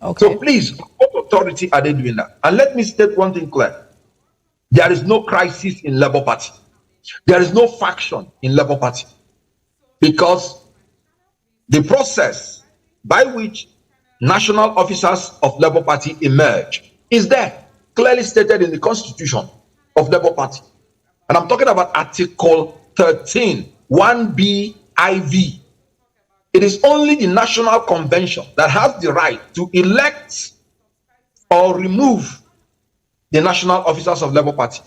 Okay. So please, what authority are they doing that? And let me state one thing clear. There is no crisis in Labour Party. There is no faction in Labour Party, because the process by which national officers of Labour Party emerge is there, clearly stated in the constitution of Labour Party. And I'm talking about Article 13, 1B IV. It is only the National Convention that has the right to elect or remove the national officers of Labour Party.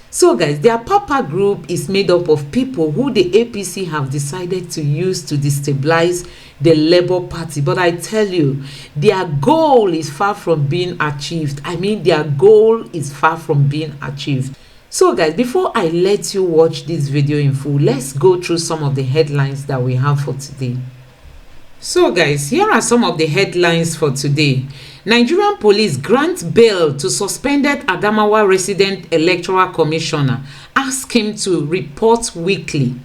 So guys, the Apapa group is made up of people who the APC have decided to use to destabilize the Labour Party. But I tell you, their goal is far from being achieved. I mean, their goal is far from being achieved. So guys, before I let you watch this video in full, let's go through some of the headlines that we have for today. So guys, here are some of the headlines for today. Nigerian police grant bail to suspended Adamawa resident electoral commissioner. Ask him to report weekly.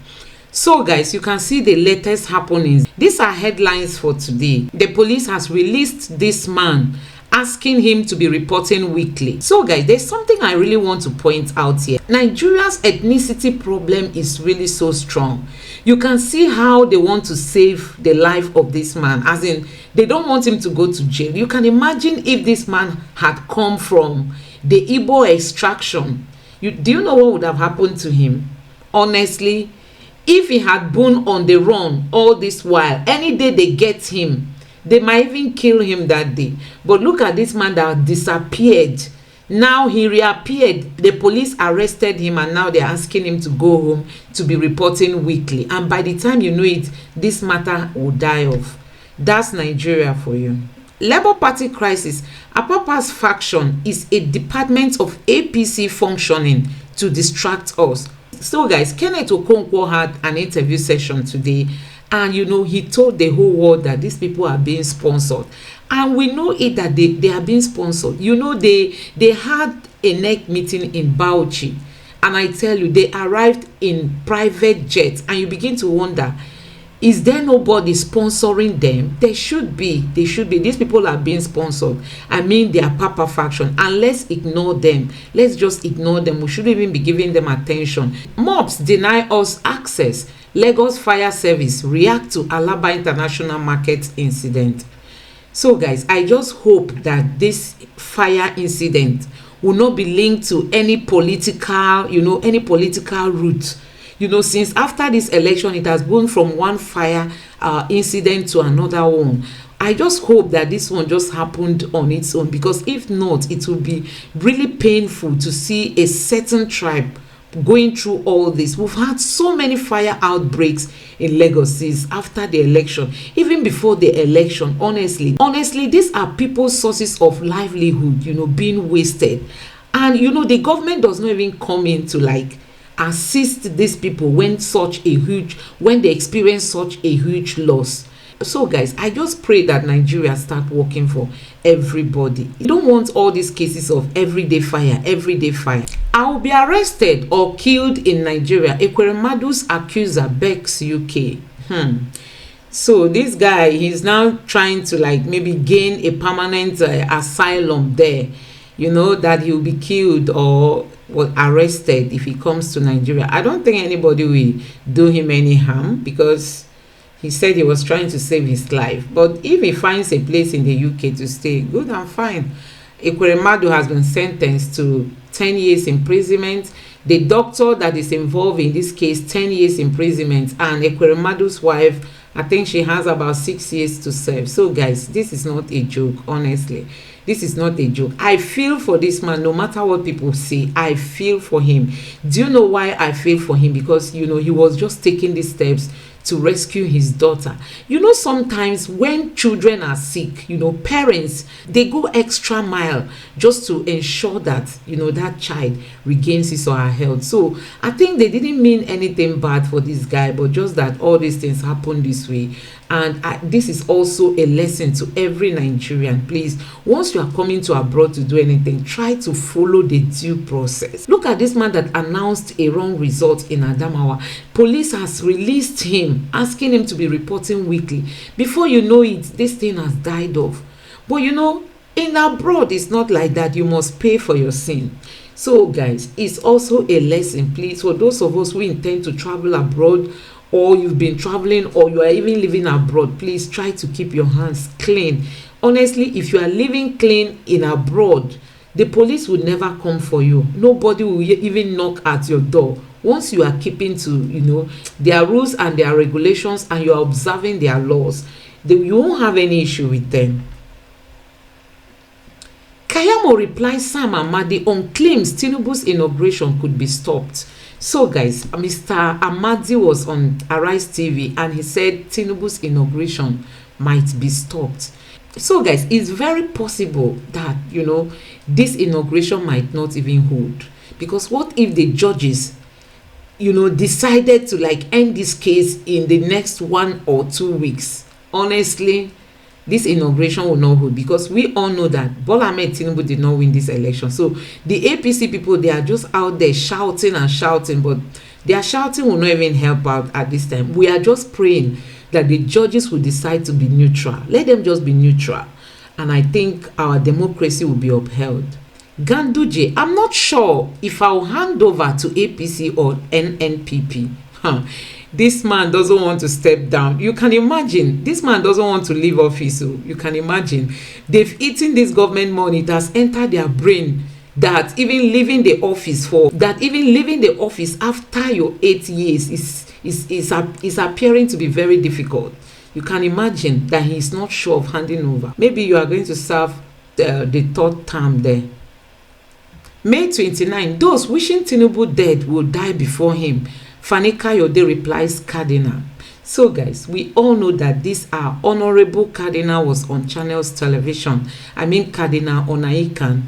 So guys, you can see the latest happenings. These are headlines for today. The police has released this man, asking him to be reporting weekly. So guys, there's something I really want to point out here. Nigeria's ethnicity problem is really so strong. You can see how they want to save the life of this man, as in they don't want him to go to jail. You can imagine if this man had come from the Igbo extraction. Do you know what would have happened to him? Honestly, if he had been on the run all this while, any day they get him, they might even kill him that day. But look at this man that disappeared. Now he reappeared. The police arrested him, and now they're asking him to go home to be reporting weekly. And by the time you know it, this matter will die off. That's Nigeria for you. Labour Party crisis. Apapa's faction is a department of APC functioning to distract us. So guys, Kenneth Okonkwo had an interview session today, and he told the whole world that these people are being sponsored. And we know it that they are being sponsored. They had a NEC meeting in Bauchi, and I tell you, they arrived in private jets, and you begin to wonder, is there nobody sponsoring them? They should be. These people are being sponsored. I mean, they are Apapa faction, and let's ignore them. Let's just ignore them. We shouldn't even be giving them attention. Mobs deny us access. Lagos Fire Service react to Alaba International Market incident. So guys, I just hope that this fire incident will not be linked to any political, route. Since after this election, it has gone from one fire incident to another one. I just hope that this one just happened on its own, because if not, it will be really painful to see a certain tribe going through all this. We've had so many fire outbreaks in Lagos since after the election, even before the election. Honestly, these are people's sources of livelihood, being wasted. And the government does not even come in to assist these people when they experience such a huge loss. So guys, I just pray that Nigeria start working for everybody. You don't want all these cases of everyday fire. I will be arrested or killed in Nigeria. Ekweremadu's accuser begs UK. So this guy, he's now trying to maybe gain a permanent asylum there. That he'll be killed or arrested if he comes to Nigeria. I don't think anybody will do him any harm, because he said he was trying to save his life. But if he finds a place in the UK to stay, good and fine. Ekweremadu has been sentenced to 10 years imprisonment. The doctor that is involved in this case, 10 years imprisonment. And Ekweremadu's wife, I think she has about 6 years to serve. So guys, this is not a joke, honestly. This is not a joke. I feel for this man. No matter what people say, I feel for him. Do you know why I feel for him? Because he was just taking these steps to rescue his daughter. Sometimes when children are sick, parents, they go extra mile just to ensure that that child regains his or her health. So I think they didn't mean anything bad for this guy, but just that all these things happen this way. And this is also a lesson to every Nigerian. Please, once you are coming to abroad to do anything, try to follow the due process. Look at this man that announced a wrong result in Adamawa. Police has released him, asking him to be reporting weekly. Before you know it, this thing has died off. But in abroad, it's not like that. You must pay for your sin. So guys, it's also a lesson, please, for those of us who intend to travel abroad, or you've been traveling, or you are even living abroad. Please try to keep your hands clean. Honestly, if you are living clean in abroad, the police will never come for you. Nobody will even knock at your door. Once you are keeping to their rules and their regulations, and you are observing their laws, you won't have any issue with them. Kayamo replies Sam Amadi on claims Tinubu's inauguration could be stopped. So guys, Mr. Amadi was on Arise TV and he said Tinubu's inauguration might be stopped. So guys, it's very possible that this inauguration might not even hold, because what if the judges decided to end this case in the next 1 or 2 weeks? Honestly, this inauguration will not hold, because we all know that Bola Ahmed Tinubu did not win this election. So the APC people, they are just out there shouting and shouting, but their shouting will not even help out at this time. We are just praying that the judges will decide to be neutral. Let them just be neutral, and I think our democracy will be upheld. Ganduje, I'm not sure if I'll hand over to APC or NNPP. This man doesn't want to step down. You can imagine, this man doesn't want to leave office. So you can imagine, they've eaten this government money. It has entered their brain that even leaving the office after your 8 years is appearing to be very difficult. You can imagine that he is not sure of handing over. Maybe you are going to serve the third term there. May 29, those wishing Tinubu dead will die before him. Fani Kayode replies Cardinal. So guys, we all know that this Honorable Cardinal was on Channel's television. Cardinal Onaikan.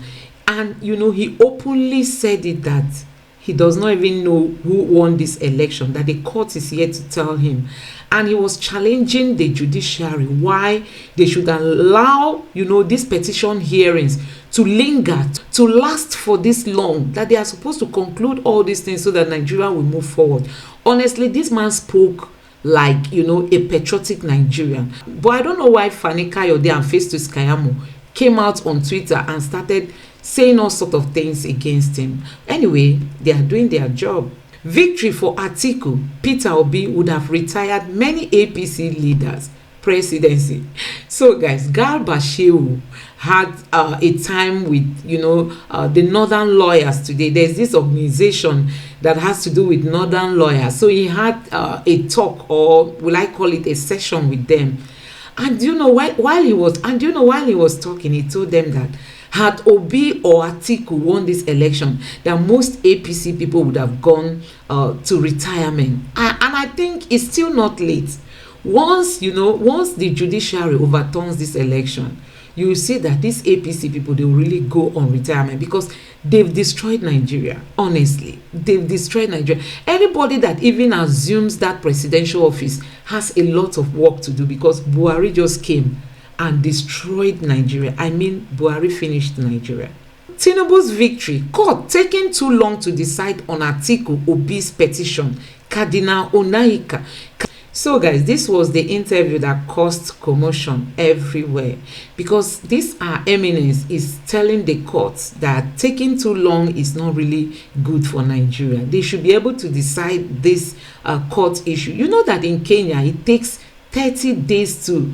And he openly said it that he does not even know who won this election, that the court is here to tell him. And he was challenging the judiciary why they should allow these petition hearings to linger, to last for this long, that they are supposed to conclude all these things so that Nigeria will move forward. Honestly, this man spoke like a patriotic Nigerian. But I don't know why Fani Kayode and Festus Kayamo came out on Twitter and started saying all sort of things against him. Anyway, they are doing their job. Victory for Atiku. Peter Obi would have retired many APC leaders presidency. So guys, Garba Shehu had a time with the northern lawyers today. There's this organization that has to do with northern lawyers. So he had a talk, or will I call it a session, with them. And while he was talking, he told them that had Obi or Atiku won this election, that most APC people would have gone to retirement. And I think it's still not late. Once the judiciary overturns this election, you will see that these APC people, they will really go on retirement, because they've destroyed Nigeria. Honestly, they've destroyed Nigeria. Anybody that even assumes that presidential office has a lot of work to do, because Buhari just came and destroyed Nigeria. Buhari finished Nigeria. Tinubu's victory. Court taking too long to decide on Atiku Obi's petition. Cardinal Onaika. So guys, this was the interview that caused commotion everywhere, because this eminence is telling the courts that taking too long is not really good for Nigeria. They should be able to decide this court issue. You know that in Kenya it takes 30 days to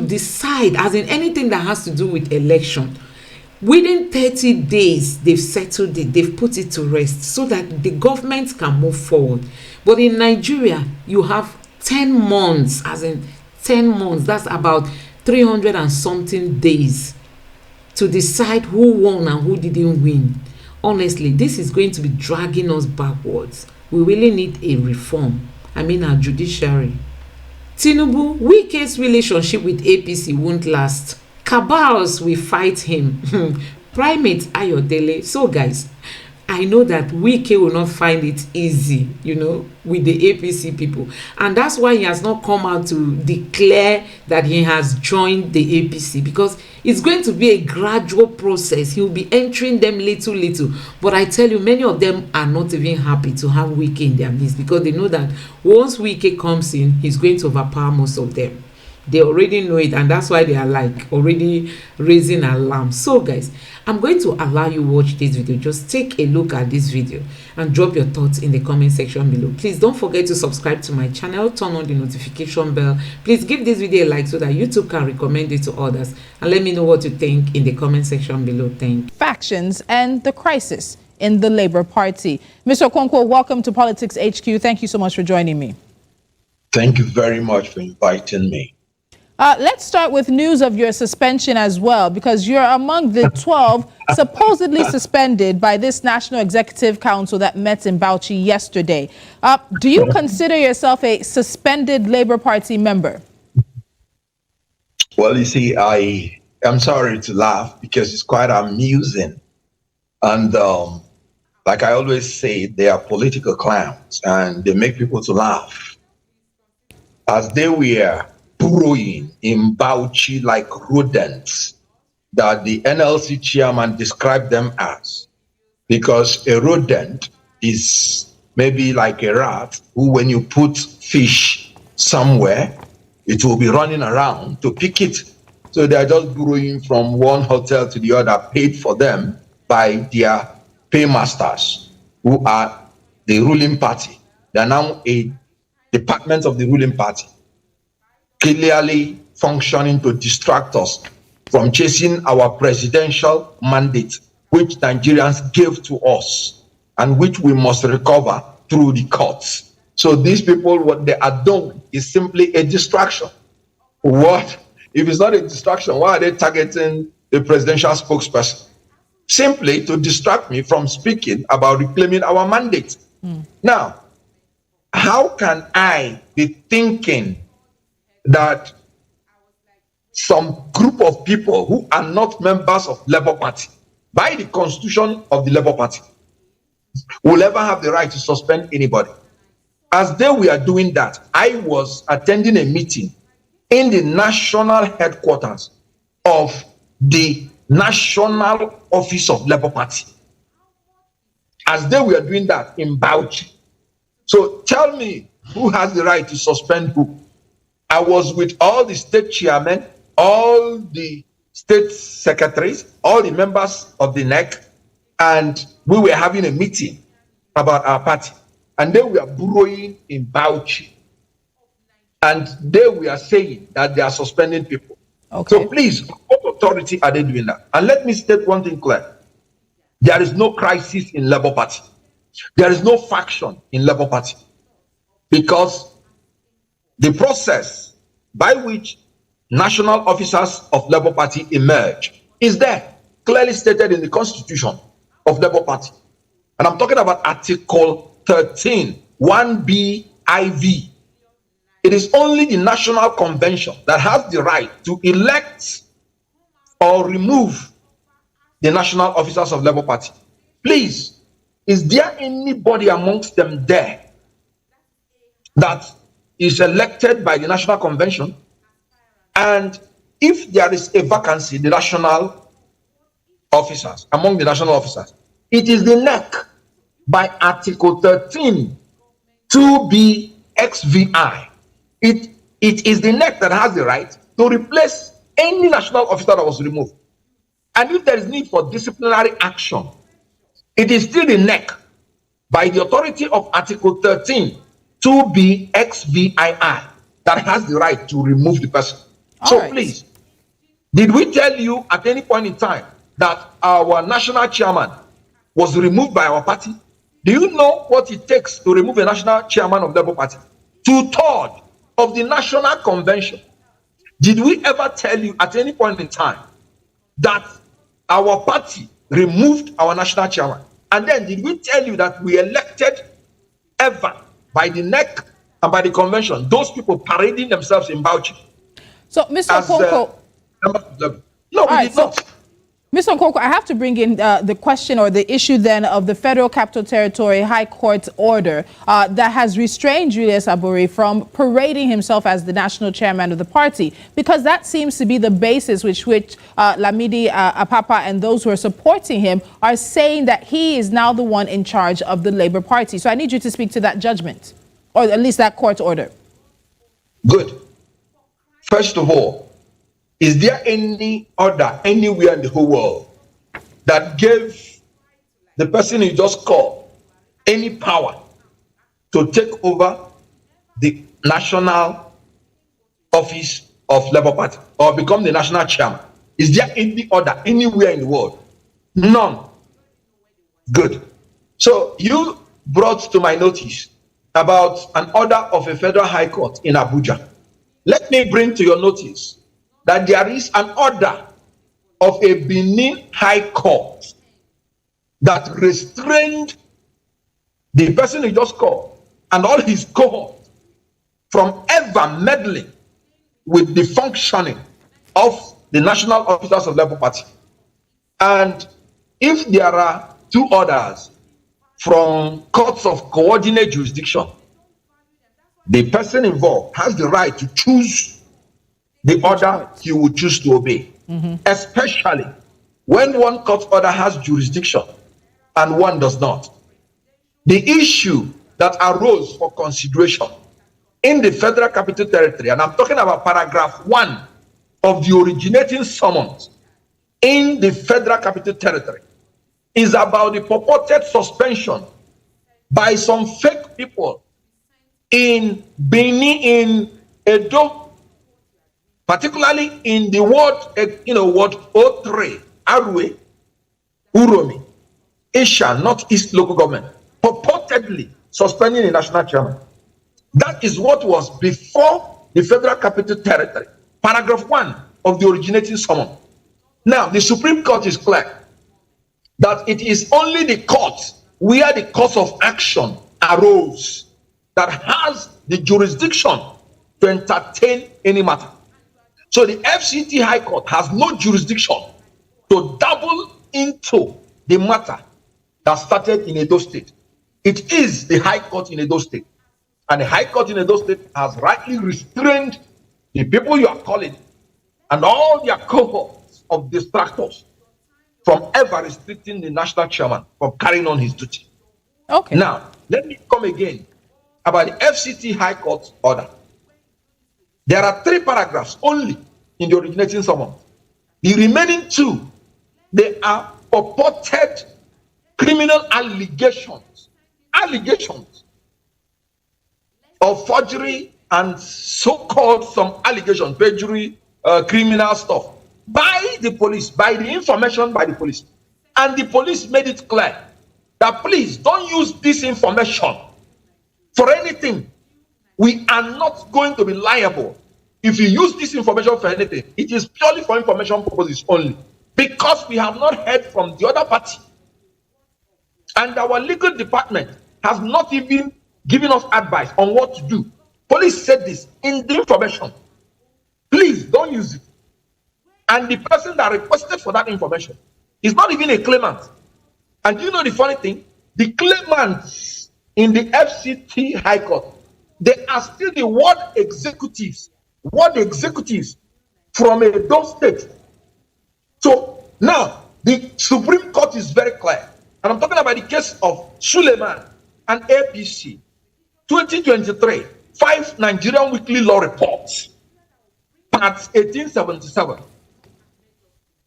decide, as in anything that has to do with election. Within 30 days, they've settled it, they've put it to rest so that the government can move forward. But in Nigeria, you have 10 months, as in 10 months, that's about 300 and something days to decide who won and who didn't win. Honestly, this is going to be dragging us backwards. We really need a reform. Our judiciary. Tinubu, Wike's relationship with APC won't last. Cabals will fight him. Primate Ayodele. So guys, I know that Wike will not find it easy, with the APC people. And that's why he has not come out to declare that he has joined the APC, because it's going to be a gradual process. He will be entering them little. But I tell you, many of them are not even happy to have Wike in their midst, because they know that once Wike comes in, he's going to overpower most of them. They already know it, and that's why they are like already raising alarm. So guys, I'm going to allow you watch this video. Just take a look at this video and drop your thoughts in the comment section below. Please don't forget to subscribe to my channel, turn on the notification bell. Please give this video a like so that YouTube can recommend it to others, and let me know what you think in the comment section below. Thank you. Factions and the crisis in the Labour Party. Mr. Okonkwo, welcome to Politics HQ. Thank you so much for joining me. Thank you very much for inviting me. Let's start with news of your suspension as well, because you're among the 12 supposedly suspended by this National Executive Council that met in Bauchi yesterday. Do you consider yourself a suspended Labour Party member? Well, you see, I am sorry to laugh because it's quite amusing. And like I always say, they are political clowns and they make people to laugh. As they were burrowing in Bauchi like rodents that the NLC chairman described them as, because a rodent is maybe like a rat who, when you put fish somewhere, it will be running around to pick it. So they are just burrowing from one hotel to the other, paid for them by their paymasters, who are the ruling party. They are now a department of the ruling party, clearly functioning to distract us from chasing our presidential mandate, which Nigerians gave to us and which we must recover through the courts. So these people, what they are doing is simply a distraction. What? If it's not a distraction, why are they targeting the presidential spokesperson? Simply to distract me from speaking about reclaiming our mandate. Now, how can I be thinking that some group of people who are not members of Labour Party, by the constitution of the Labour Party, will ever have the right to suspend anybody? As they were doing that, I was attending a meeting in the national headquarters of the National Office of Labour Party. As they were doing that in Bauchi. So tell me, who has the right to suspend who? I was with all the state chairmen, all the state secretaries, all the members of the NEC, and we were having a meeting about our party. And they were burrowing in Bauchi. And they were saying that they are suspending people. Okay. So please, what authority are they doing that? And let me state one thing clear. There is no crisis in Labour Party. There is no faction in Labour Party. Because the process by which national officers of Labour Party emerge is there, clearly stated in the constitution of Labour Party. And I'm talking about Article 13, 1B IV. It is only the National Convention that has the right to elect or remove the national officers of Labour Party. Please, is there anybody amongst them there that is elected by the National Convention? And if there is a vacancy, the national officers, among the national officers, it is the NEC by Article 13, 2B XVI. It is the NEC that has the right to replace any national officer that was removed. And if there is need for disciplinary action, it is still the NEC by the authority of Article 13, 2B XVI that has the right to remove the person. So please, did we tell you at any point in time that our national chairman was removed by our party? Do you know what it takes to remove a national chairman of the Labour Party? 2/3 of the National Convention. Did we ever tell you at any point in time that our party removed our national chairman? And then did we tell you that we elected ever by the NEC and by the convention those people parading themselves in Bauchi? So, Mr. Okonkwo, no, we did not. Mr. Okonkwo, I have to bring in the question or the issue then of the Federal Capital Territory High Court order that has restrained Julius Aburi from parading himself as the national chairman of the party, because that seems to be the basis which Lamidi Apapa and those who are supporting him are saying that he is now the one in charge of the Labour Party. So I need you to speak to that judgment, or at least that court order. Good. First of all, is there any order anywhere in the whole world that gave the person you just called any power to take over the national office of Labour Party or become the national chairman? Is there any order anywhere in the world? None. Good. So you brought to my notice about an order of a federal high court in Abuja. Let me bring to your notice that there is an order of a Benin high court that restrained the person you just called and all his cohort from ever meddling with the functioning of the national officers of Labour Party. And if there are two orders from courts of coordinate jurisdiction, the person involved has the right to choose the order he would choose to obey, especially when one court order has jurisdiction and one does not. The issue that arose for consideration in the Federal Capital Territory, and I'm talking about paragraph 1 of the originating summons in the Federal Capital Territory, is about the purported suspension by some fake people in Benin, in Edo, particularly in the ward 03, Arwe, Uromi, Isha, Northeast local government, purportedly suspending the national chairman. That is what was before the Federal Capital Territory, paragraph 1 of the originating summon. Now, the Supreme Court is clear that it is only the court where the cause of action arose that has the jurisdiction to entertain any matter. So the FCT High Court has no jurisdiction to dabble into the matter that started in Edo State. It is the High Court in Edo State. And the High Court in Edo State has rightly restrained the people you are calling and all their cohorts of distractors from ever restricting the national chairman from carrying on his duty. Okay. Now, let me come again about the FCT High Court order. There are 3 paragraphs only in the originating summons. The remaining 2, they are purported criminal allegations of forgery and so-called some allegations, perjury, criminal stuff by the police, by the information by the police. And the police made it clear that please don't use this information for anything. We are not going to be liable if you use this information for anything. It is purely for information purposes only, because we have not heard from the other party. And our legal department has not even given us advice on what to do. Police said this in the information. Please don't use it. And the person that requested for that information is not even a claimant. And you know the funny thing? The claimants in the FCT High Court, they are still the ward executives from Edo State. So now the Supreme Court is very clear. And I'm talking about the case of Suleiman and APC, 2023, 5 Nigerian Weekly Law Reports, part 1877.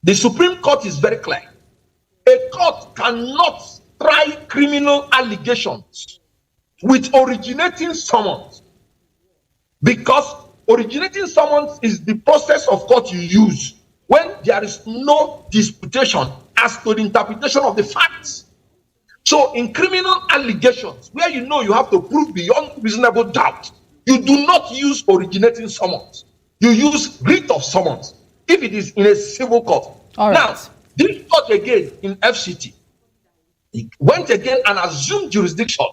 The Supreme Court is very clear. A court cannot try criminal allegations with originating summons, because originating summons is the process of court you use when there is no disputation as to the interpretation of the facts. So in criminal allegations, where you know you have to prove beyond reasonable doubt, you do not use originating summons. You use writ of summons if it is in a civil court. All right. Now, this court again in FCT, it went again and assumed jurisdiction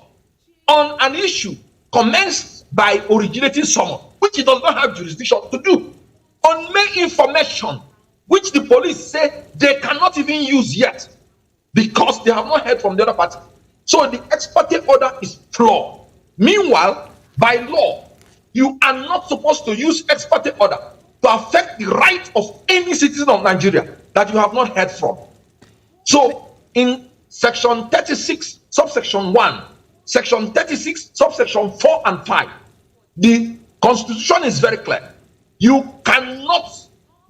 on an issue commenced by originating summons, which it does not have jurisdiction to do, on main information, which the police say they cannot even use yet, because they have not heard from the other party. So the ex parte order is flawed. Meanwhile, by law, you are not supposed to use ex parte order to affect the right of any citizen of Nigeria that you have not heard from. So in section 36, subsection 1, section 36, subsection 4 and 5, the constitution is very clear You cannot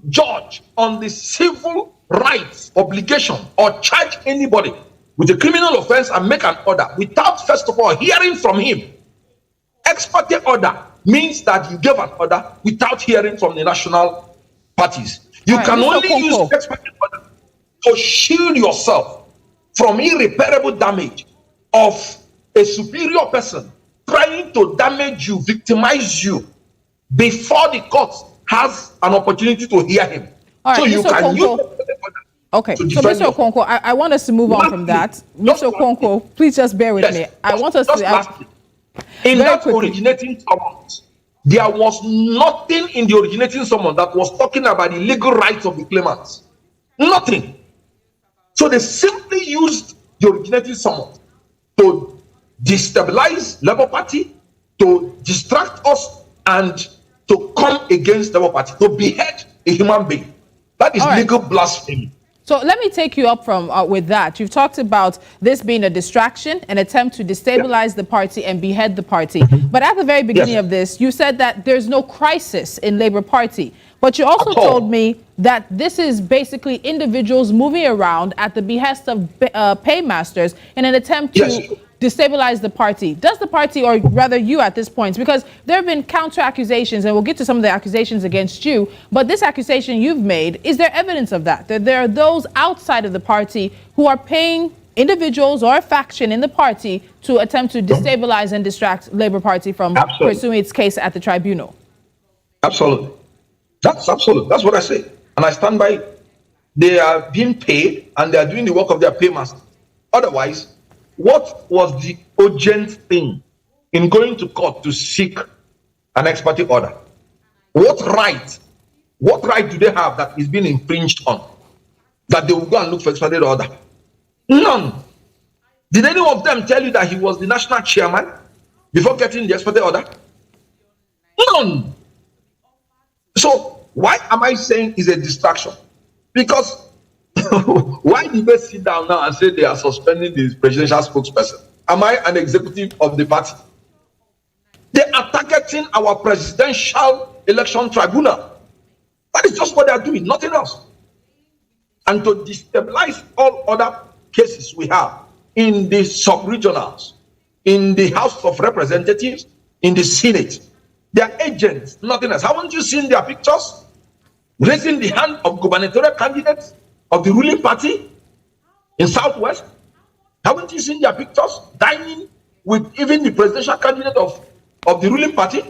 judge on the civil rights obligation or charge anybody with a criminal offense and make an order without first of all hearing from him. Ex parte order means that you gave an order without hearing from the national parties. You can only use ex parte order to shield yourself from irreparable damage of a superior person trying to damage you, victimize you, before the court has an opportunity to hear him. All right, so you can use. Okay, so Mr. Okonkwo, I want us to move on from that. Mr. Okonkwo, please just bear with me. I want us to. In that originating summons, there was nothing in the originating summons that was talking about the legal rights of the claimants. Nothing. So they simply used the originating summons to destabilize Labour Party, to distract us, and to come against Labour Party, to behead a human being. That is legal blasphemy. So let me take you up from with that. You've talked about this being a distraction, an attempt to destabilize the party and behead the party. But at the very beginning of this, you said that there's no crisis in Labour Party. But you also told me that this is basically individuals moving around at the behest of paymasters in an attempt to destabilize the party. Does the party, or rather you at this point, because there have been counter accusations, and we'll get to some of the accusations against you, but this accusation you've made, is there evidence of that? That there are those outside of the party who are paying individuals or a faction in the party to attempt to destabilize and distract Labour Party from pursuing its case at the tribunal? Absolutely. That's absolute. That's what I say. And I stand by. They are being paid and they are doing the work of their paymaster. Otherwise, what was the urgent thing in going to court to seek an ex parte order? What right do they have that is being infringed on, that they will go and look for ex parte order? None. Did any of them tell you that he was the national chairman before getting the ex parte order? None. So why am I saying it's a distraction? Because why did they sit down now and say they are suspending the presidential spokesperson? Am I an executive of the party? They are targeting our presidential election tribunal. That is just what they are doing, nothing else. And to destabilize all other cases we have in the sub-regionals, in the House of Representatives, in the Senate, they are agents, nothing else. Haven't you seen their pictures raising the hand of gubernatorial candidates of the ruling party in Southwest? Haven't you seen their pictures dining with even the presidential candidate of the ruling party?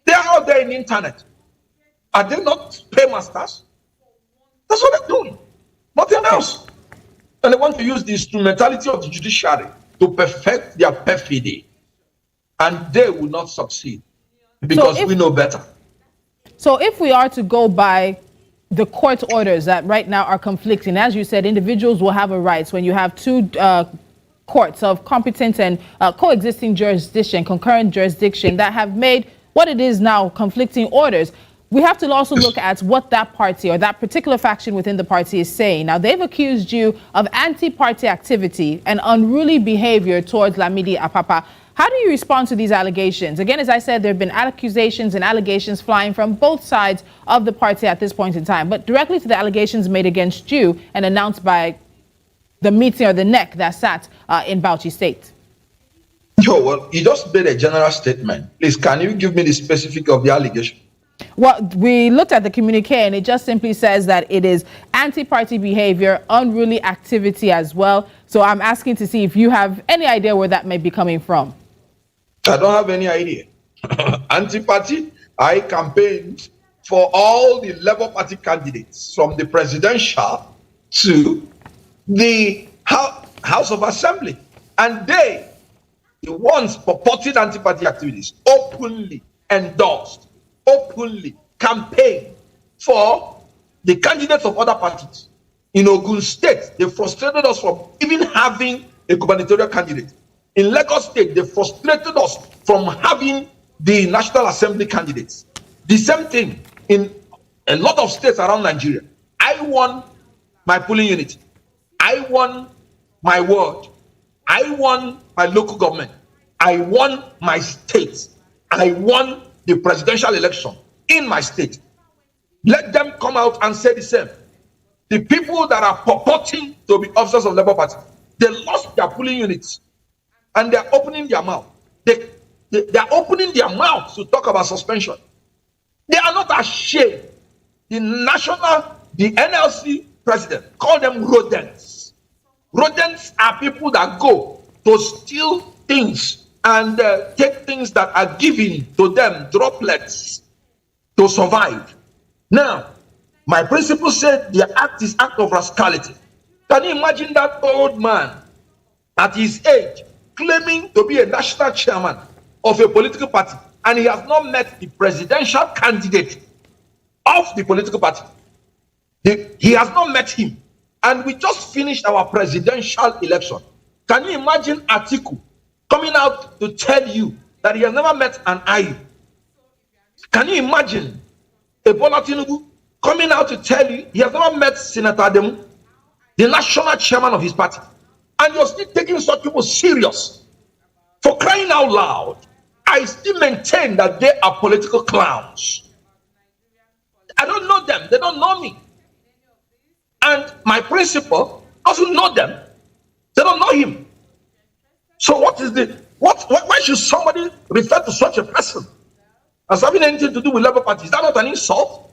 They are out there in the internet. Are they not paymasters? That's what they're doing, nothing else. And they want to use the instrumentality of the judiciary to perfect their perfidy, and they will not succeed because we know better. So if we are to go by the court orders that right now are conflicting, as you said, individuals will have a right when you have two courts of competent and coexisting jurisdiction, concurrent jurisdiction, that have made what it is now conflicting orders. We have to also look at what that party or that particular faction within the party is saying. Now, they've accused you of anti-party activity and unruly behavior towards Lamidi Apapa. How do you respond to these allegations? Again, as I said, there have been accusations and allegations flying from both sides of the party at this point in time, but directly to the allegations made against you and announced by the meeting or the NEC that sat in Bauchi State. Well, you just made a general statement. Please, can you give me the specific of the allegation? Well, we looked at the communique and it just simply says that it is anti-party behavior, unruly activity as well. So I'm asking to see if you have any idea where that may be coming from. I don't have any idea. Anti-party, I campaigned for all the Labour Party candidates from the presidential to the House of Assembly. And they, the ones purporting anti-party activities, openly endorsed, openly campaigned for the candidates of other parties. In Ogun State, they frustrated us from even having a gubernatorial candidate. In Lagos State, they frustrated us from having the National Assembly candidates. The same thing in a lot of states around Nigeria. I won my polling unit. I won my ward. I won my local government. I won my state. I won the presidential election. in my state. Let them come out and say the same. The people that are purporting to be officers of Labour Party, they lost their polling units and they're opening their mouth. They are opening their mouths to talk about suspension. They are not ashamed. The NLC president called them rodents. Rodents are people that go to steal things and take things that are given to them, droplets, to survive. Now, my principal said the act is act of rascality. Can you imagine that old man at his age claiming to be a national chairman of a political party and he has not met the presidential candidate of the political party? He has not met him. And we just finished our presidential election. Can you imagine Atiku coming out to tell you that he has never met an IU? Can you imagine Ebola Tinubu coming out to tell you he has never met Senator Ademu, the national chairman of his party? And you're still taking such people serious. For crying out loud, I still maintain that they are political clowns. I don't know them. They don't know me. And my principal doesn't know them. They don't know him. So why should somebody refer to such a person as having anything to do with Labour Party? Is that not an insult?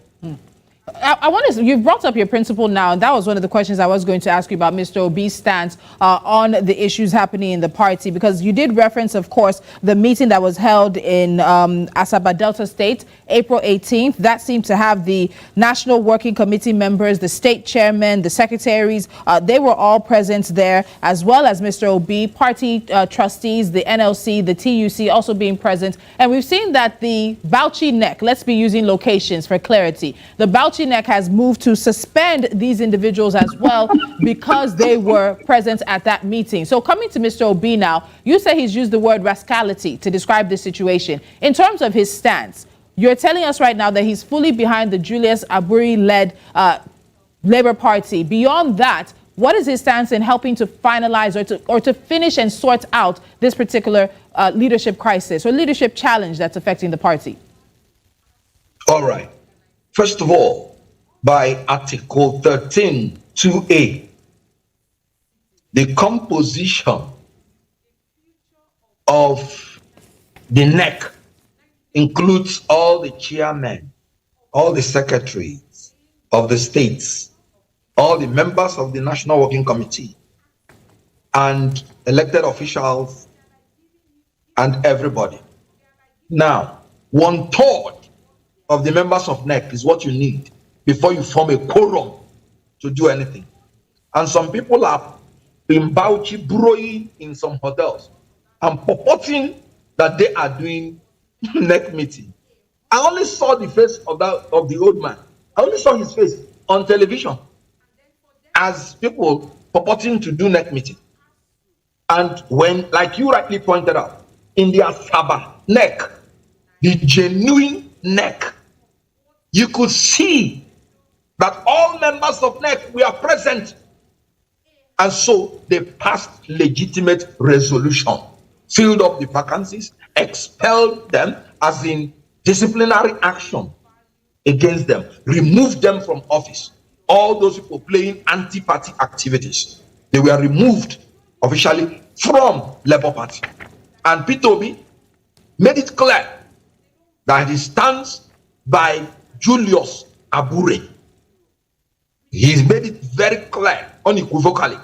I want to, you've brought up your principal now, and that was one of the questions I was going to ask you about Mr. Obi's stance on the issues happening in the party, because you did reference, of course, the meeting that was held in Asaba Delta State, April 18th. That seemed to have the National Working Committee members, the state chairman, the secretaries, they were all present there, as well as Mr. Obi, party trustees, the NLC, the TUC also being present. And we've seen that the Bauchi NEC, let's be using locations for clarity, the Bauchi NEC has moved to suspend these individuals as well because they were present at that meeting. So coming to Mr. Obi now, you say he's used the word rascality to describe this situation. In terms of his stance, you're telling us right now that he's fully behind the Julius Aburi-led Labour Party. Beyond that, what is his stance in helping to finalize or to finish and sort out this particular leadership crisis or leadership challenge that's affecting the party? All right. First of all, by Article 13(2)(a), the composition of the NEC includes all the chairmen, all the secretaries of the states, all the members of the National Working Committee, and elected officials, and everybody. Now, 1/3 of the members of NEC is what you need before you form a quorum to do anything. And some people are in Bauchi broing in some hotels and purporting that they are doing NEC meeting. I only saw the face of the old man. I only saw his face on television as people purporting to do NEC meeting. And when, like you rightly pointed out, in the Asaba NEC, the genuine NEC, you could see that all members of NEC were present. And so they passed legitimate resolution, filled up the vacancies, expelled them, as in disciplinary action against them, removed them from office. All those people playing anti-party activities, they were removed officially from Labour Party. And Peter Obi made it clear that he stands by Julius Abure. He's made it very clear, unequivocally,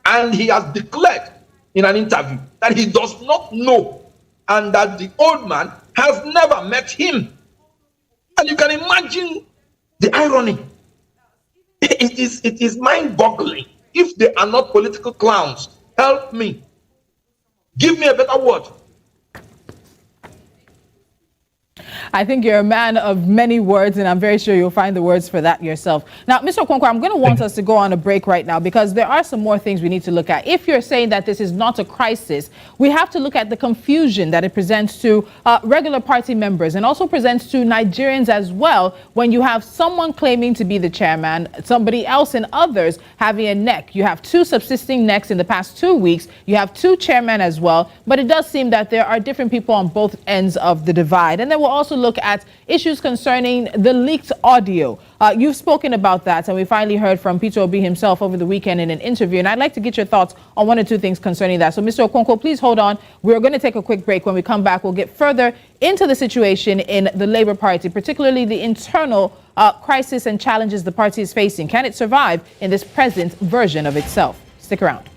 and he has declared in an interview that he does not know and that the old man has never met him. And you can imagine the irony. It is mind-boggling. If they are not political clowns, help me. Give me a better word. I think you're a man of many words, and I'm very sure you'll find the words for that yourself. Now, Mr. Okonkwo, I'm going to want us to go on a break right now because there are some more things we need to look at. If you're saying that this is not a crisis, we have to look at the confusion that it presents to regular party members and also presents to Nigerians as well when you have someone claiming to be the chairman, somebody else and others having a NEC. You have two subsisting NECs in the past 2 weeks. You have two chairmen as well, but it does seem that there are different people on both ends of the divide. And then we'll also look at issues concerning the leaked audio. You've spoken about that, and we finally heard from Peter Obi himself over the weekend in an interview, and I'd like to get your thoughts on one or two things concerning that. So, Mr. Okonkwo, please hold on. We're going to take a quick break. When we come back, we'll get further into the situation in the Labour Party, particularly the internal crisis and challenges the party is facing. Can it survive in this present version of itself? Stick around.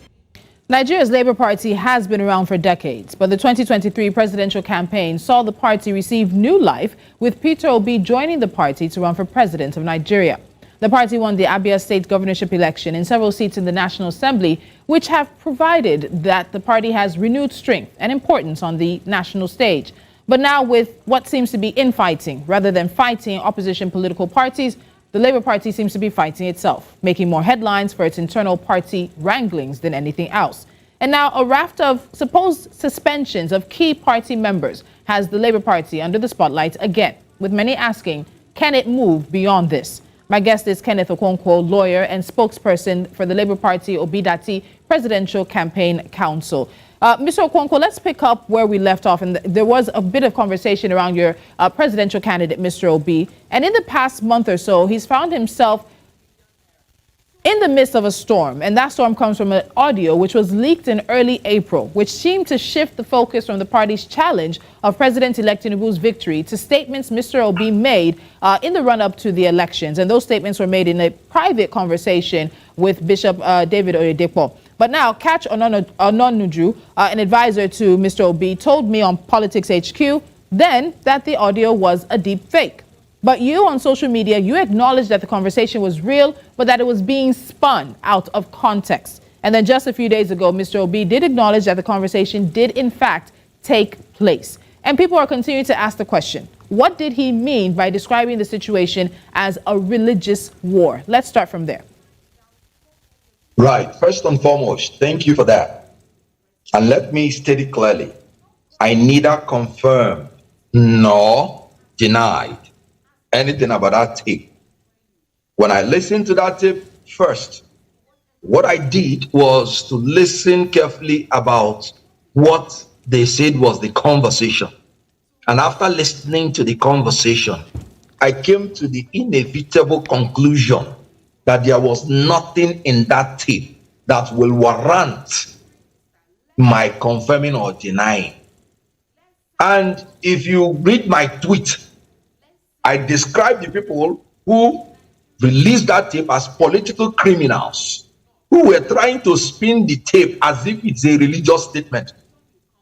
Nigeria's Labour Party has been around for decades, but the 2023 presidential campaign saw the party receive new life, with Peter Obi joining the party to run for president of Nigeria. The party won the Abia State governorship election in several seats in the National Assembly, which have provided that the party has renewed strength and importance on the national stage. But now, with what seems to be infighting rather than fighting opposition political parties, the Labour Party seems to be fighting itself, making more headlines for its internal party wranglings than anything else. And now a raft of supposed suspensions of key party members has the Labour Party under the spotlight again, with many asking, can it move beyond this? My guest is Kenneth Okonkwo, lawyer and spokesperson for the Labour Party Obidati Presidential Campaign Council. Mr. Okonkwo, let's pick up where we left off. And there was a bit of conversation around your presidential candidate, Mr. Obi. And in the past month or so, he's found himself in the midst of a storm. And that storm comes from an audio which was leaked in early April, which seemed to shift the focus from the party's challenge of President-elect Tinubu's victory to statements Mr. Obi made in the run-up to the elections. And those statements were made in a private conversation with Bishop David Oyedepo. But now, Catch Ononuju, an advisor to Mr. Obi, told me on Politics HQ then that the audio was a deep fake. But you on social media, you acknowledged that the conversation was real, but that it was being spun out of context. And then just a few days ago, Mr. Obi did acknowledge that the conversation did in fact take place. And people are continuing to ask the question, what did he mean by describing the situation as a religious war? Let's start from there. Right. First and foremost, thank you for that. And let me state it clearly. I neither confirmed nor denied anything about that tape. When I listened to that tape first, what I did was to listen carefully about what they said was the conversation. And after listening to the conversation, I came to the inevitable conclusion that there was nothing in that tape that will warrant my confirming or denying. And if you read my tweet, I described the people who released that tape as political criminals who were trying to spin the tape as if it's a religious statement.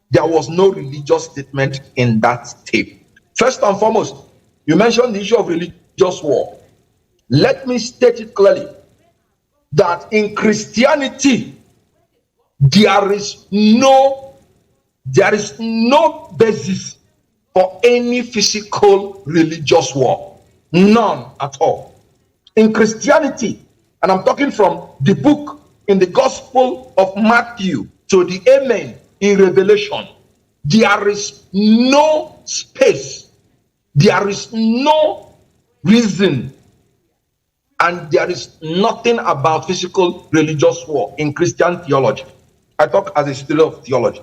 There was no religious statement in that tape. First and foremost, you mentioned the issue of religious war. Let me state it clearly that in Christianity, there is no basis for any physical religious war. None at all. In Christianity, and I'm talking from the book in the Gospel of Matthew to the Amen in Revelation, there is no space, there is no reason, and there is nothing about physical religious war in Christian theology. I talk as a student of theology.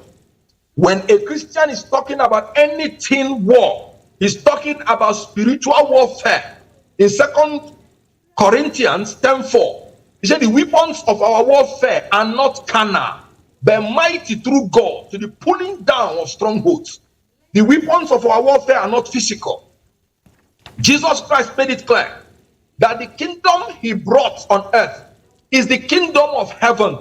When a Christian is talking about anything war, he's talking about spiritual warfare. In 2 Corinthians 10:4, he said, the weapons of our warfare are not carnal, but mighty through God to the pulling down of strongholds. The weapons of our warfare are not physical. Jesus Christ made it clear that the kingdom he brought on earth is the kingdom of heaven,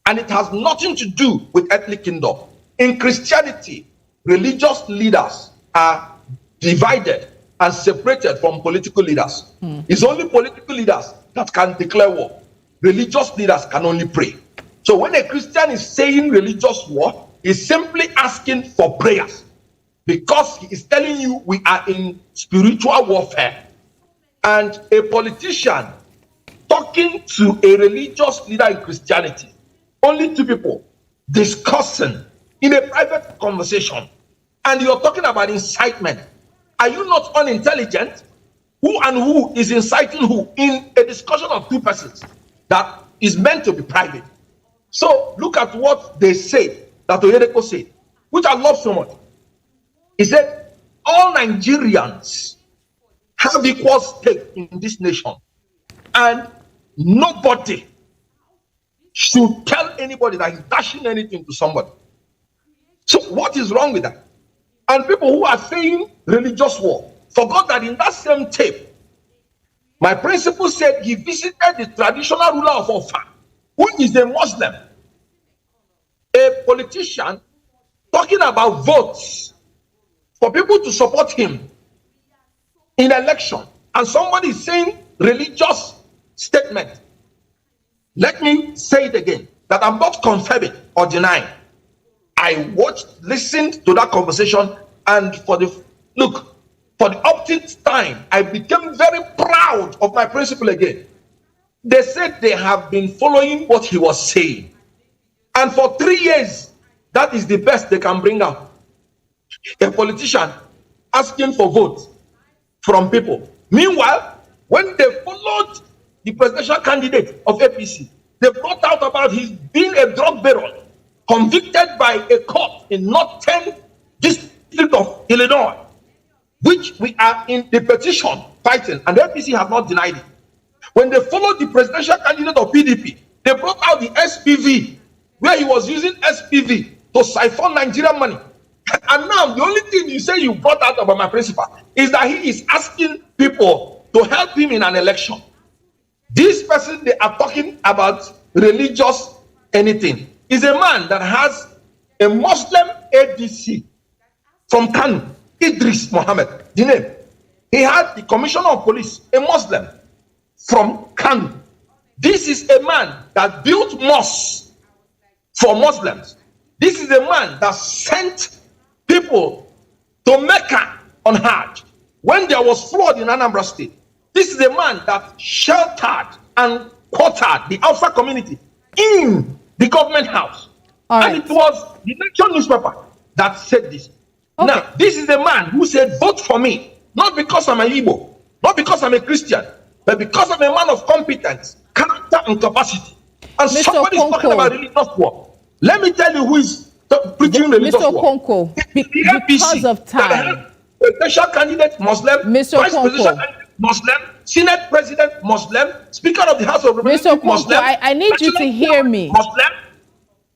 and it has nothing to do with earthly kingdom. In Christianity, religious leaders are divided and separated from political leaders. It's only political leaders that can declare war. Religious leaders can only pray. So when a Christian is saying religious war, he's simply asking for prayers, because he is telling you we are in spiritual warfare. And a politician talking to a religious leader in Christianity, only two people discussing in a private conversation, and you're talking about incitement. Are you not unintelligent? Who and who is inciting who in a discussion of two persons that is meant to be private? So look at what they say, that Oyedepo said, which I love so much. He said, all Nigerians have equal stake in this nation, and nobody should tell anybody that he's dashing anything to somebody. So what is wrong with that? And people who are saying religious war forgot that in that same tape, my principal said he visited the traditional ruler of Ofa, who is a Muslim, a politician, talking about votes for people to support him in election, and somebody is saying religious statement. Let me say it again, that I'm not confirming or denying. I listened to that conversation, and for the upteenth time, I became very proud of my principal again. They said they have been following what he was saying, and for 3 years, that is the best they can bring out. A politician asking for votes from people. Meanwhile, when they followed the presidential candidate of APC, they brought out about his being a drug baron, convicted by a court in North 10 District of Illinois, which we are in the petition fighting, and the APC have not denied it. When they followed the presidential candidate of PDP, they brought out the SPV, where he was using SPV to siphon Nigerian money. And now the only thing you say you brought out about my principal is that he is asking people to help him in an election. This person they are talking about religious anything is a man that has a Muslim ADC from Kano, Idris Mohammed, the name. He had the commissioner of police, a Muslim from Kano. This is a man that built mosques for Muslims. This is a man that sent people to Mecca on Hajj when there was flood in Anambra State. This is a man that sheltered and quartered the Alpha community in the government house. And it was the Nation newspaper that said this. Okay. Now, this is a man who said, vote for me, not because I'm an Igbo, not because I'm a Christian, but because I'm a man of competence, character, and capacity. And Mr. somebody is talking about religious war. Let me tell you who is preaching religious Mr. war. Okonkwo, The because of time. Presidential candidate Muslim, Mr. Vice Presidential candidate Muslim, Senate President Muslim, Speaker of the House of Representatives Muslim. I need you to hear me. Muslim.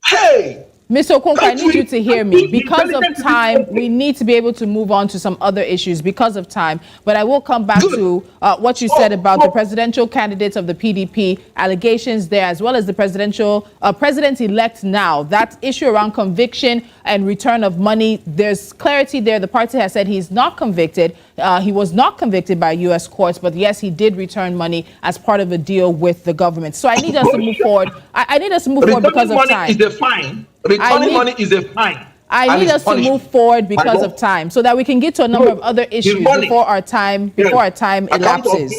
Hey, Mr. Okonkwo, I need you to hear me. Because of time, we need to be able to move on to some other issues because of time. But I will come back to what you said about the presidential candidates of the PDP, allegations there, as well as the president-elect now. That issue around conviction and return of money, there's clarity there. The party has said he's not convicted. He was not convicted by U.S. courts, but yes, he did return money as part of a deal with the government. So I need us to move forward. I need us to move forward because of time. Is a fine. Returning money is a fine. I need us to move forward because of time, so that we can get to a number of other issues before our time elapses.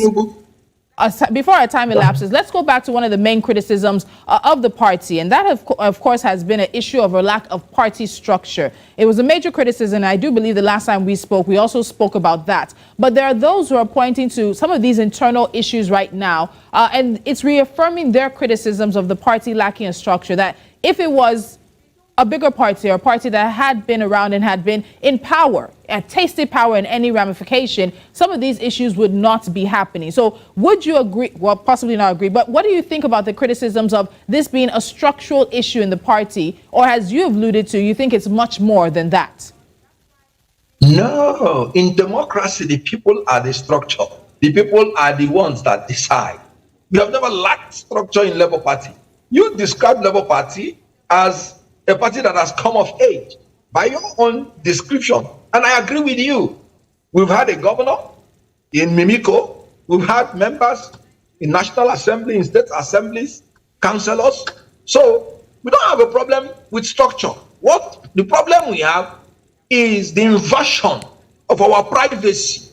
Before our time elapses, let's go back to one of the main criticisms of the party, and that, of course, has been an issue of a lack of party structure. It was a major criticism, and I do believe the last time we spoke, we also spoke about that. But there are those who are pointing to some of these internal issues right now, and it's reaffirming their criticisms of the party lacking a structure, that if it was a bigger party, or a party that had been around and had been in power, and tasted power in any ramification, some of these issues would not be happening. So would you agree, well, possibly not agree, but what do you think about the criticisms of this being a structural issue in the party, or as you have alluded to, you think it's much more than that? No, in democracy, the people are the structure. The people are the ones that decide. We have never lacked structure in Labour Party. You describe Labour Party as a party that has come of age by your own description, and I agree with you. We've had a governor in Mimiko, we've had members in National Assembly, in state assemblies, councillors. So we don't have a problem with structure. What the problem we have is the invasion of our privacy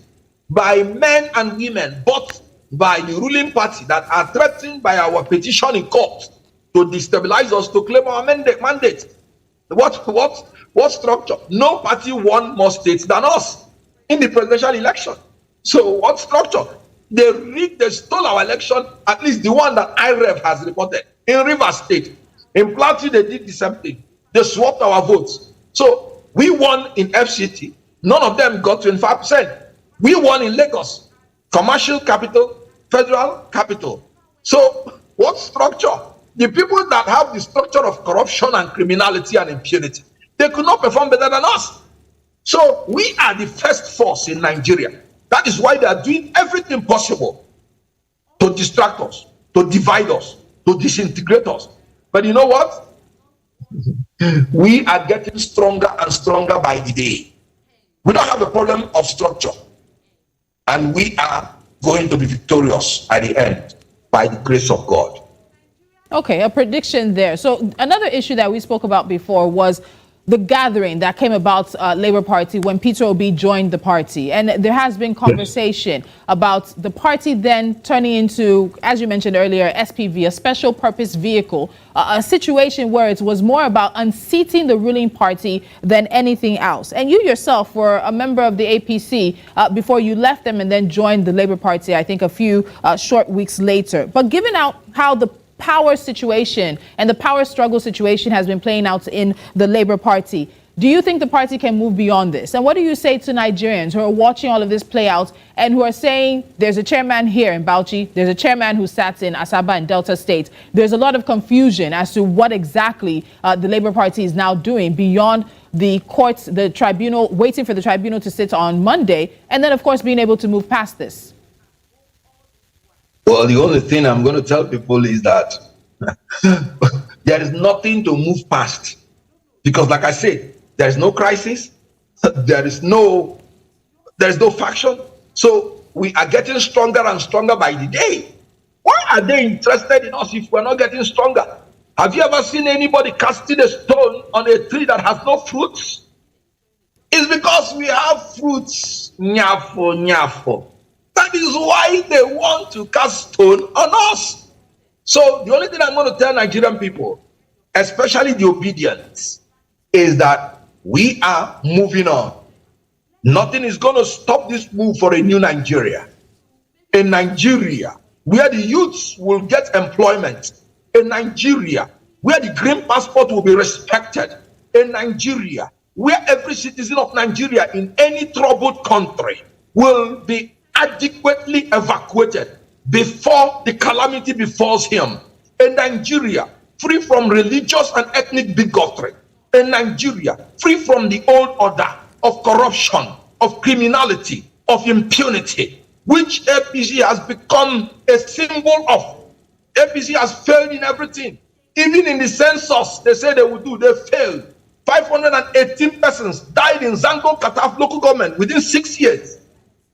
by men and women, both by the ruling party, that are threatened by our petition in court to destabilize us, to claim our mandate. What structure? No party won more states than us in the presidential election. So what structure? They stole our election, at least the one that IREV has reported. In Rivers State, in Plateau, they did the same thing. They swapped our votes. So we won in FCT, None of them got 25%. We won in Lagos, commercial capital, federal capital. So what structure? The people that have the structure of corruption and criminality and impunity, they could not perform better than us. So we are the first force in Nigeria. That is why they are doing everything possible to distract us, to divide us, to disintegrate us. But you know what? We are getting stronger and stronger by the day. We don't have a problem of structure. And we are going to be victorious at the end by the grace of God. Okay, a prediction there. So another issue that we spoke about before was the gathering that came about Labour Party when Peter Obi joined the party. And there has been conversation about the party then turning into, as you mentioned earlier, SPV, a special purpose vehicle, a situation where it was more about unseating the ruling party than anything else. And you yourself were a member of the APC before you left them and then joined the Labour Party, I think a few short weeks later. But given out how the power situation and the power struggle situation has been playing out in the Labour Party, do you think the party can move beyond this? And what do you say to Nigerians who are watching all of this play out and who are saying there's a chairman here in Bauchi, there's a chairman who sat in Asaba and Delta State. There's a lot of confusion as to what exactly the Labour Party is now doing beyond the courts, the tribunal, waiting for the tribunal to sit on Monday, and then of course being able to move past this. Well, the only thing I'm going to tell people is that there is nothing to move past. Because like I said, there is no crisis, there is no faction. So we are getting stronger and stronger by the day. Why are they interested in us if we're not getting stronger? Have you ever seen anybody casting a stone on a tree that has no fruits? It's because we have fruits. Nyafo, nyafo. That is why they want to cast stone on us. So the only thing I'm going to tell Nigerian people, especially the obedient, is that we are moving on. Nothing is going to stop this move for a new Nigeria. A Nigeria where the youths will get employment. A Nigeria where the green passport will be respected. A Nigeria where every citizen of Nigeria in any troubled country will be adequately evacuated before the calamity befalls him. A Nigeria free from religious and ethnic bigotry. A Nigeria free from the old order of corruption, of criminality, of impunity, which APC has become a symbol of. APC has failed in everything. Even in the census, they say they would do, they failed. 518 persons died in Zango Kataf local government within 6 years.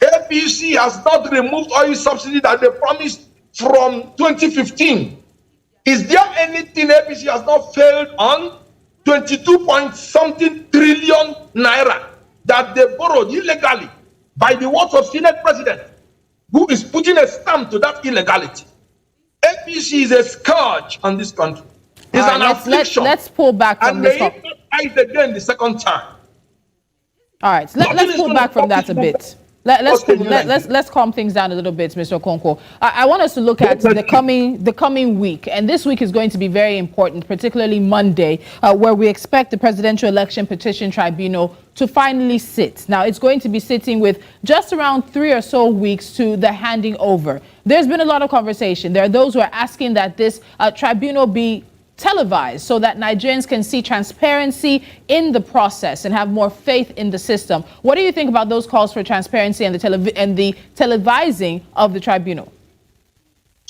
APC has not removed oil subsidy that they promised from 2015. Is there anything APC has not failed on? 22-point-something trillion naira that they borrowed illegally by the words of Senate President, who is putting a stamp to that illegality. APC is a scourge on this country. It's an affliction. Let's pull back from this. And they fight again the second time. All right, let's pull back from that a bit. Let's calm things down a little bit, Mr. Okonkwo. I want us to look at the coming week, and this week is going to be very important, particularly Monday, where we expect the Presidential Election Petition Tribunal to finally sit. Now, it's going to be sitting with just around 3 or so weeks to the handing over. There's been a lot of conversation. There are those who are asking that this tribunal be televised so that Nigerians can see transparency in the process and have more faith in the system. What do you think about those calls for transparency and the televising of the tribunal?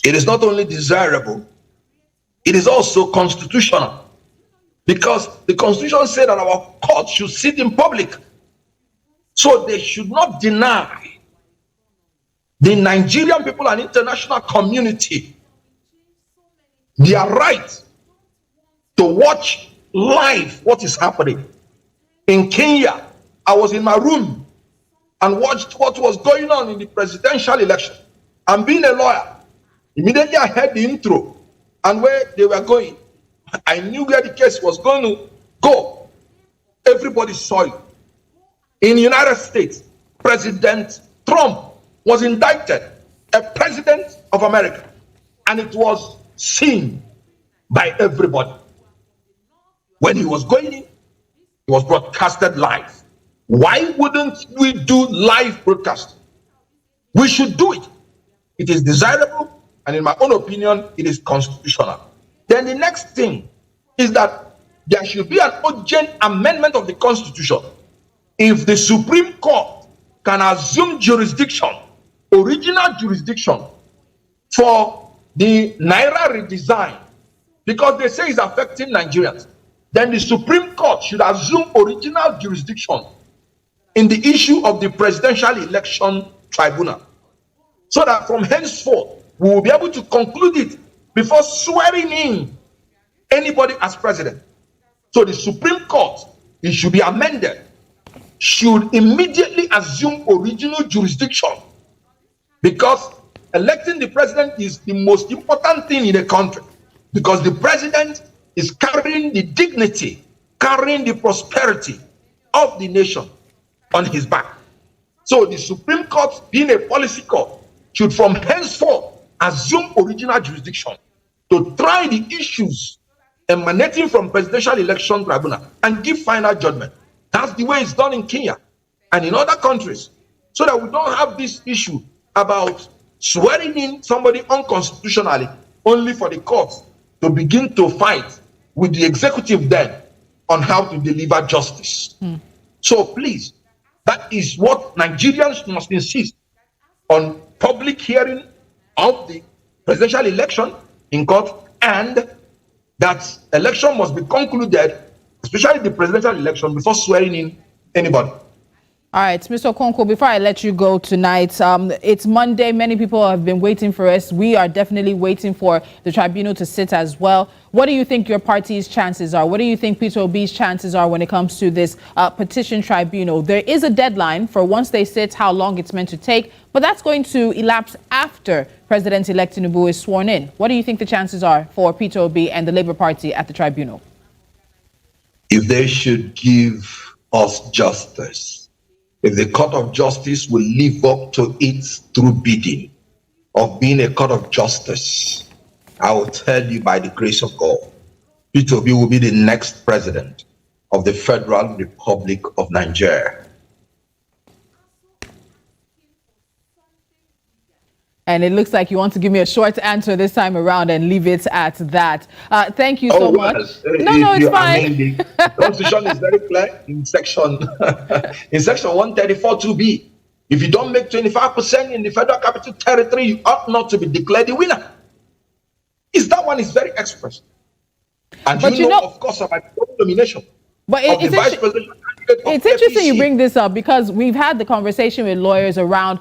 It is not only desirable, it is also constitutional, because the Constitution said that our courts should sit in public. So they should not deny the Nigerian people and international community their right to watch live what is happening. In Kenya, I was in my room and watched what was going on in the presidential election. And being a lawyer, immediately I heard the intro and where they were going. I knew where the case was going to go. Everybody saw it. In the United States, President Trump was indicted, a president of America, and it was seen by everybody. When he was going in, it was broadcasted live. Why wouldn't we do live broadcast? We should do it. It is desirable, and in my own opinion, it is constitutional. Then the next thing is that there should be an urgent amendment of the Constitution. If the Supreme Court can assume jurisdiction, original jurisdiction, for the Naira redesign, because they say it's affecting Nigerians, then the Supreme Court should assume original jurisdiction in the issue of the Presidential Election Tribunal, so that from henceforth we will be able to conclude it before swearing in anybody as president. So the Supreme Court, it should be amended, should immediately assume original jurisdiction, because electing the president is the most important thing in the country, because the president is carrying the dignity, carrying the prosperity of the nation on his back. So the Supreme Court, being a policy court, should from henceforth assume original jurisdiction to try the issues emanating from Presidential Election Tribunal and give final judgment. That's the way it's done in Kenya and in other countries, so that we don't have this issue about swearing in somebody unconstitutionally only for the courts to begin to fight with the executive then on how to deliver justice. So please, that is what Nigerians must insist on: public hearing of the presidential election in court, and that election must be concluded, especially the presidential election, before swearing in anybody. All right, Mr. Okonkwo, before I let you go tonight, it's Monday. Many people have been waiting for us. We are definitely waiting for the tribunal to sit as well. What do you think your party's chances are? What do you think Peter Obi's chances are when it comes to this petition tribunal? There is a deadline for once they sit, how long it's meant to take, but that's going to elapse after President-elect Tinubu is sworn in. What do you think the chances are for Peter Obi and the Labour Party at the tribunal? If they should give us justice, if the court of justice will live up to its true bidding of being a court of justice, I will tell you, by the grace of God, Peter Obi will be the next president of the Federal Republic of Nigeria. And it looks like you want to give me a short answer this time around and leave it at that. Thank you so much. No, it's fine. The Constitution is very clear in section 134(2)(b). If you don't make 25% in the Federal Capital Territory, you ought not to be declared the winner. That one is very express. And but you know, of course, about nomination. But it's interesting you bring this up, because we've had the conversation with lawyers around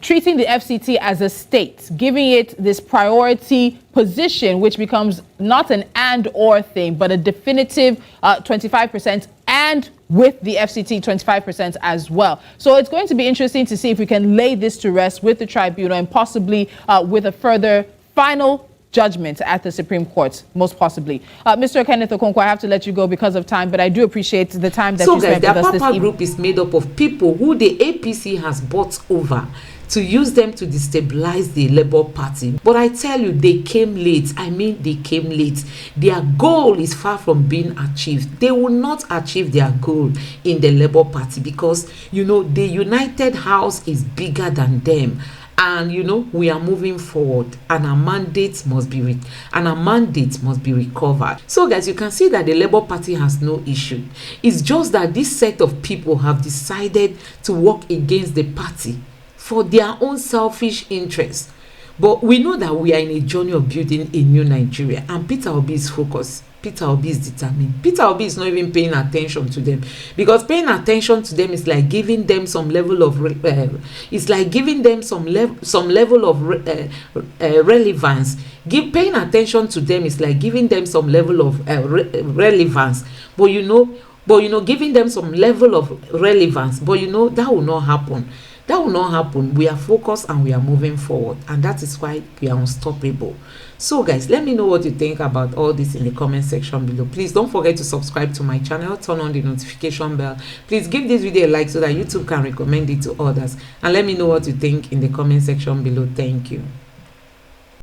treating the FCT as a state, giving it this priority position, which becomes not an and/or thing, but a definitive 25%, and with the FCT 25% as well. So it's going to be interesting to see if we can lay this to rest with the tribunal, and possibly with a further final judgment at the Supreme Court, most possibly. Mr. Kenneth Okonkwo, I have to let you go because of time, but I do appreciate the time that you spent with us this evening. So guys, the Apapa group is made up of people who the APC has bought over to use them to destabilize the Labour Party. But I tell you, they came late. I mean, they came late. Their goal is far from being achieved. They will not achieve their goal in the Labour Party, because, you know, the United House is bigger than them. And you know, we are moving forward, and our mandate must be recovered. So guys, you can see that the Labour Party has no issue. It's just that this set of people have decided to work against the party for their own selfish interests. But we know that we are in a journey of building a new Nigeria, and Peter Obi is focused. Peter Obi is determined. Peter Obi is not even paying attention to them, because paying attention to them is like giving them some level of relevance. Paying attention to them is like giving them some level of relevance. But you know, giving them some level of relevance. But you know, that will not happen. That will not happen. We are focused and we are moving forward, and that is why we are unstoppable. So guys, let me know what you think about all this in the comment section below. Please don't forget to subscribe to my channel, turn on the notification bell. Please give this video a like so that YouTube can recommend it to others, and let me know what you think in the comment section below. Thank you.